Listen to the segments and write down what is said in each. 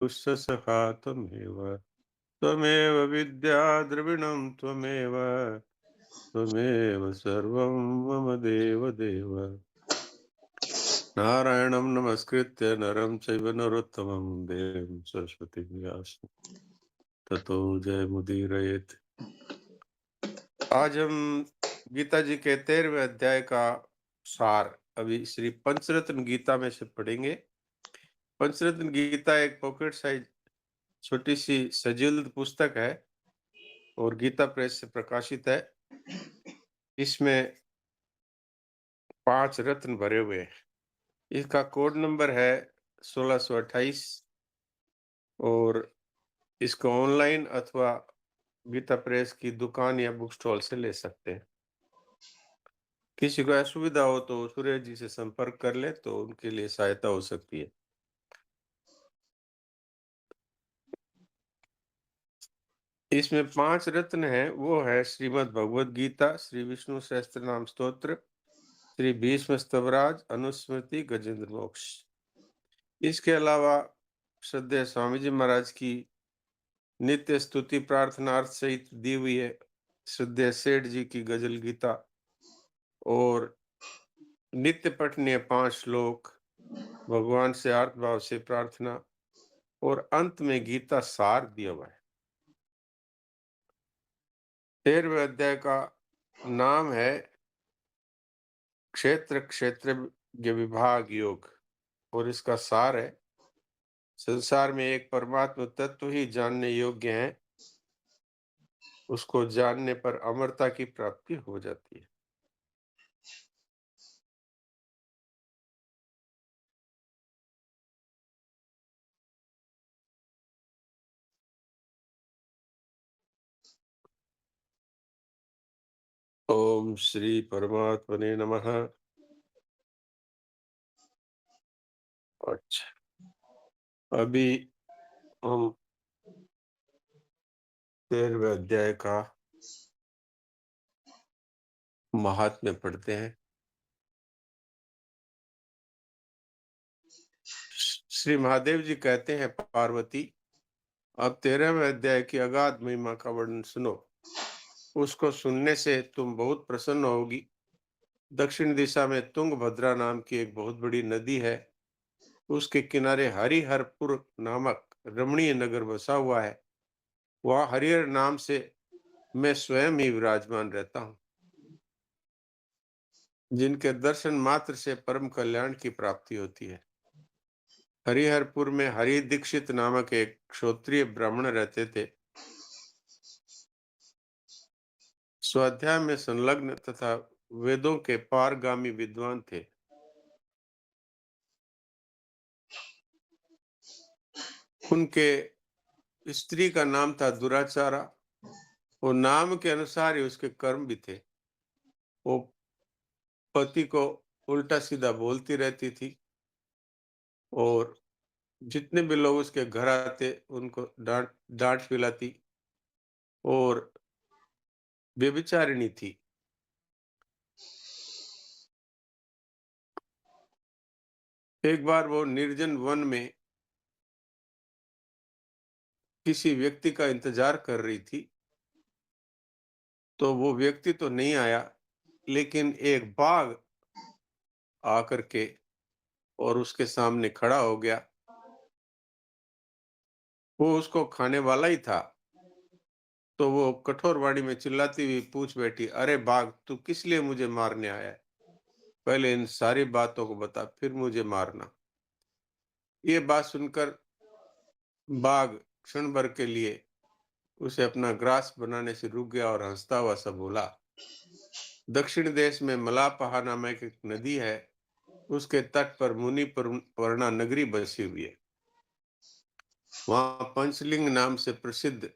सखा त्वमेव त्वमेव विद्या द्रविणं त्वमेव त्वमेव सर्वं मम देवदेव। नारायणं नमस्कृत्य नरं चैव नरोत्तमं देवीं सरस्वतीं व्यासं ततो जयमुदीरयेत्। आज हम गीता जी के 13वें अध्याय का सार अभी श्री पंचरत्न गीता में से पढ़ेंगे। पंचरत्न गीता एक पॉकेट साइज छोटी सी सजील पुस्तक है और गीता प्रेस से प्रकाशित है। इसमें 5 रत्न भरे हुए हैं। इसका कोड नंबर है 1628 और इसको ऑनलाइन अथवा गीता प्रेस की दुकान या बुक स्टॉल से ले सकते हैं। किसी को असुविधा हो तो सुरेश जी से संपर्क कर ले तो उनके लिए सहायता हो सकती है। इसमें 5 रत्न हैं, वो है श्रीमद् भगवत गीता, श्री विष्णु सहस्त्र नाम स्तोत्र, श्री भीष्म स्तवराज, अनुस्मृति, गजेंद्र मोक्ष। इसके अलावा श्रद्धेय स्वामी जी महाराज की नित्य स्तुति प्रार्थनार्थ सहित दी हुई है श्रद्धेय सेठ जी की गजल गीता और नित्य पठनीय 5 श्लोक, भगवान से आर्त भाव से प्रार्थना और अंत में गीता सार दिया हुआ है। 13वें अध्याय का नाम है क्षेत्र क्षेत्रज्ञ विभाग योग और इसका सार है संसार में एक परमात्मा तत्व ही जानने योग्य है, उसको जानने पर अमरता की प्राप्ति हो जाती है। ओम श्री परमात्मने नमः। अच्छा, अभी हम 13वें अध्याय का महात्म्य पढ़ते हैं। श्री महादेव जी कहते हैं, पार्वती अब 13वें अध्याय की अगाध महिमा का वर्णन सुनो। उसको सुनने से तुम बहुत प्रसन्न होगी। दक्षिण दिशा में तुंगभद्रा नाम की एक बहुत बड़ी नदी है। उसके किनारे हरिहरपुर नामक रमणीय नगर बसा हुआ है। वह हरिहर नाम से मैं स्वयं ही विराजमान रहता हूँ, जिनके दर्शन मात्र से परम कल्याण की प्राप्ति होती है। हरिहरपुर में हरि दीक्षित नामक एक क्षत्रिय ब्राह्मण रहते थे। स्वाध्याय में संलग्न तथा वेदों के पारगामी विद्वान थे। उनके स्त्री का नाम था दुराचारा और नाम के अनुसार ही उसके कर्म भी थे। वो पति को उल्टा सीधा बोलती रहती थी और जितने भी लोग उसके घर आते उनको डांट डांट पिलाती और व्यभिचारिणी थी। एक बार वो निर्जन वन में किसी व्यक्ति का इंतजार कर रही थी, तो वो व्यक्ति तो नहीं आया, लेकिन एक बाघ आकर के और उसके सामने खड़ा हो गया। वो उसको खाने वाला ही था, तो वो कठोर वाणी में चिल्लाती हुई पूछ बैठी, अरे बाघ, तू किस लिए मुझे मारने आया है? पहले इन सारी बातों को बता, फिर मुझे मारना। ये बात सुनकर बाघ क्षण भर के लिए उसे अपना ग्रास बनाने से रुक गया और हंसता हुआ सा बोला, दक्षिण देश में मलापहा नामक एक नदी है, उसके तट पर मुनि पर्णा नगरी बसी हुई है। वहां पंचलिंग नाम से प्रसिद्ध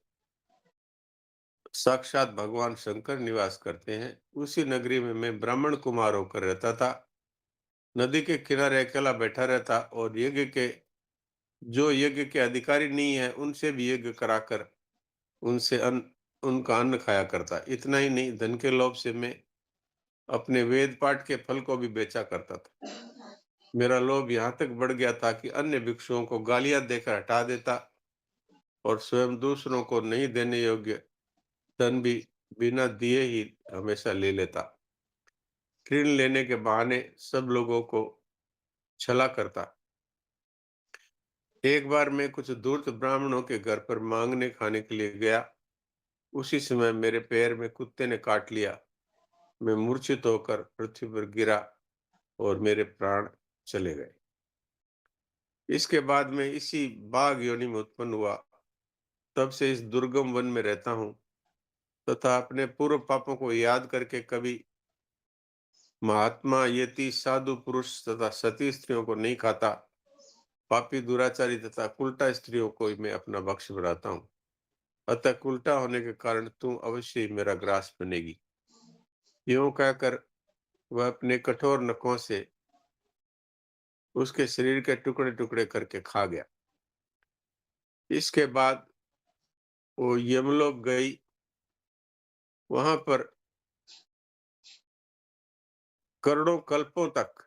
साक्षात भगवान शंकर निवास करते हैं। उसी नगरी में मैं ब्राह्मण कुमार होकर रहता था। नदी के किनारे अकेला बैठा रहता और जो यज्ञ के अधिकारी नहीं है उनसे भी यज्ञ कराकर उनसे उनका अन्न खाया करता। इतना ही नहीं, धन के लोभ से मैं अपने वेद पाठ के फल को भी बेचा करता था। मेरा लोभ यहाँ तक बढ़ गया था कि अन्य भिक्षुओं को गालियाँ देकर हटा देता और स्वयं दूसरों को नहीं देने योग्य धन भी बिना दिए ही हमेशा ले लेता। ऋण लेने के बहाने सब लोगों को छला करता। एक बार मैं कुछ धूर्त ब्राह्मणों के घर पर मांगने खाने के लिए गया। उसी समय मेरे पैर में कुत्ते ने काट लिया। मैं मूर्छित होकर पृथ्वी पर गिरा और मेरे प्राण चले गए। इसके बाद मैं इसी बाघ योनि में उत्पन्न हुआ। तब से इस दुर्गम वन में रहता हूँ तथा अपने पूर्व पापों को याद करके कभी महात्मा, यति, साधु पुरुष तथा सती स्त्रियों को नहीं खाता। पापी, दुराचारी तथा कुलटा स्त्रियों को ही मैं अपना भक्ष बनाता हूँ। अतः कुलटा होने के कारण तू अवश्य ही मेरा ग्रास बनेगी। यूं कहकर वह अपने कठोर नखों से उसके शरीर के टुकड़े टुकड़े करके खा गया। इसके बाद वो यमलोक गई। वहां पर करोड़ों कल्पों तक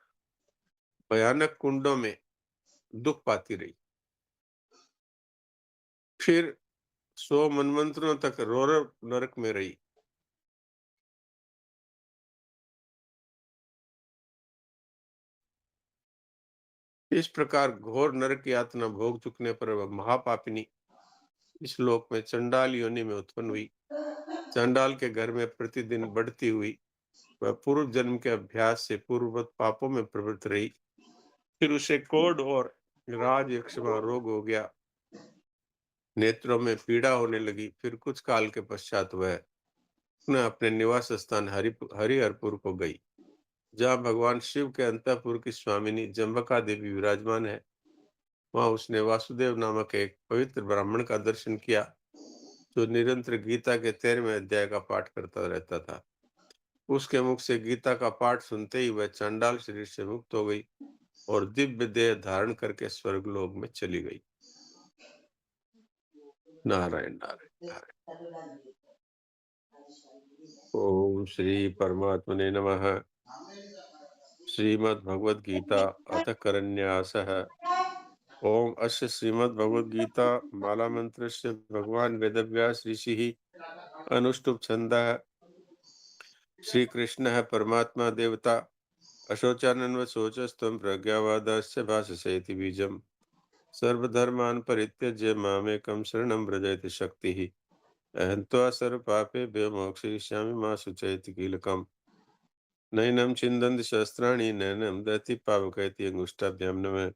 भयानक कुंडों में दुख पाती रही। फिर 100 मनवंतरों तक रौरव नरक में रही। इस प्रकार घोर नरक यातना भोग चुकने पर वह महापापिनी इस लोक में चंडाल योनि में उत्पन्न हुई। चंडाल के घर में प्रतिदिन बढ़ती हुई वह पूर्व जन्म के अभ्यास से पूर्ववत पापों में प्रवृत्त रही। फिर उसे कोढ़ और राज यक्ष्मा रोग हो गया। नेत्रों में पीड़ा होने लगी। फिर कुछ काल के पश्चात वह पुनः अपने निवास स्थान हरिहरपुर को गई, जहाँ भगवान शिव के अंतःपुर की स्वामिनी जम्बका देवी विराजमान है। वहां उसने वासुदेव नामक एक पवित्र ब्राह्मण का दर्शन किया, जो निरंतर गीता के 13वें अध्याय का पाठ करता रहता था। उसके मुख से गीता का पाठ सुनते ही वह चंडाल शरीर से मुक्त हो गई और दिव्य देह धारण करके स्वर्गलोक में चली गई। नारायण नारायण नारायण। ओम श्री परमात्मने नमः। श्रीमद् भगवद गीता अथ करन्यासः। ओम अस्य श्रीमद् भगवद गीता माला मंत्रस्य भगवान वेदव्यास ऋषिः अनुष्टुप छन्दः। श्री कृष्ण है परमात्मा देवता। अशोचानन्व शोचस्त्वं प्रज्ञावादास्य भाषसे इति बीजम्। सर्वधर्मान् परित्यज्य मामेकं शरणं व्रज इति शक्तिः। अहं त्वा सर्वपापेभ्यो मोक्षयिष्यामि मा शुचः इति कीलकम्। नैनं छिन्दन्ति शस्त्राणि नैनं दहति पावकः इति अङ्गुष्ठाभ्यां नमः।